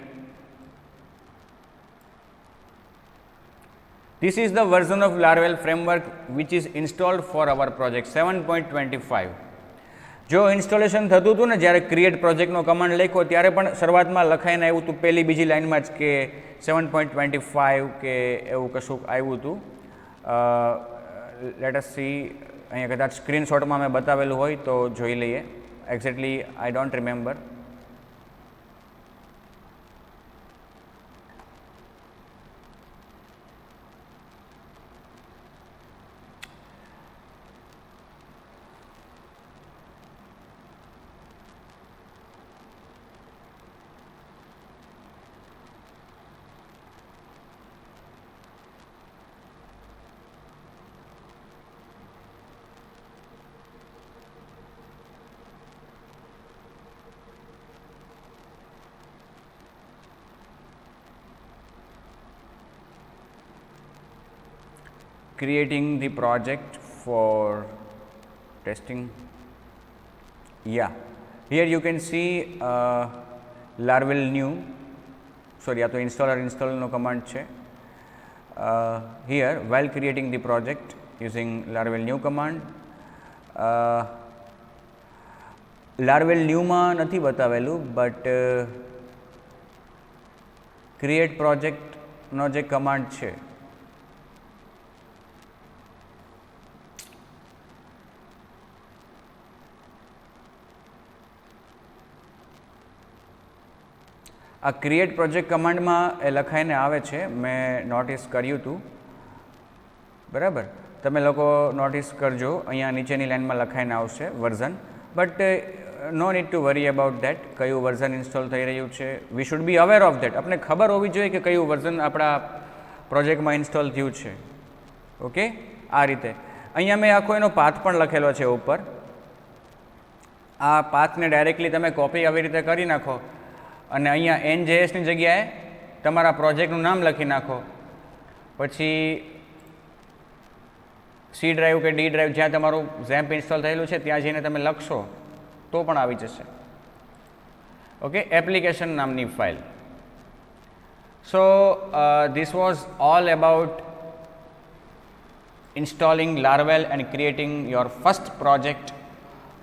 This is the version of Laravel framework which is installed for our project 7.25. જો ઇન્સ્ટોલેશન થતું હતું ને જ્યારે ક્રિએટ પ્રોજેક્ટનો કમાન્ડ લખ્યો ત્યારે પણ શરૂઆતમાં લખાઈને આવ્યું હતું પહેલી બીજી લાઇનમાં જ કે 7.25 કે એવું કશુંક આવ્યું હતું. લેટ અસ સી, અહીંયા કદાચ સ્ક્રીનશોટમાં મેં બતાવેલું હોય તો જોઈ લઈએ. Exactly I don't remember. creating the project for testing. Yeah, here you can see Laravel new. Sorry, આ તો install નો command છે. Here, while creating the project using Laravel new command, Laravel new માં નથી બતાવેલું, but create project નો જે command છે આ create project કમાન્ડમાં એ લખાઈને આવે છે, મેં નોટિસ કર્યું હતું, બરાબર. તમે લોકો નોટિસ કરજો, અહીંયા નીચેની લાઇનમાં લખાઈને આવશે version, but no need to worry about that. કયું વર્ઝન ઇન્સ્ટોલ થઈ રહ્યું છે, we should be aware of that. આપણે ખબર હોવી જોઈએ કે કયું વર્ઝન આપણા પ્રોજેક્ટમાં ઇન્સ્ટોલ થયું છે. ઓકે, આ રીતે. અહીંયા મેં આખો એનો પાથ પણ લખેલો છે ઉપર. આ પાથને ડાયરેક્ટલી તમે કોપી આવી રીતે કરી નાખો અને અહીંયા NJSની જગ્યાએ તમારા પ્રોજેક્ટનું નામ લખી નાખો. પછી C ડ્રાઈવ કે D ડ્રાઈવ જ્યાં તમારું ઝેમ્પ ઇન્સ્ટોલ થયેલું છે ત્યાં જઈને તમે લખશો તો પણ આવી જશે. ઓકે, એપ્લિકેશન નામની file. So this was all about installing Laravel and creating your first project.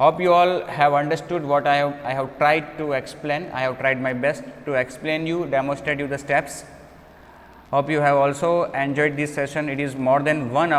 Hope you all have understood what I have tried to explain. I have tried my best to explain you, demonstrate you the steps. Hope you have also enjoyed this session. It is more than 1 hour.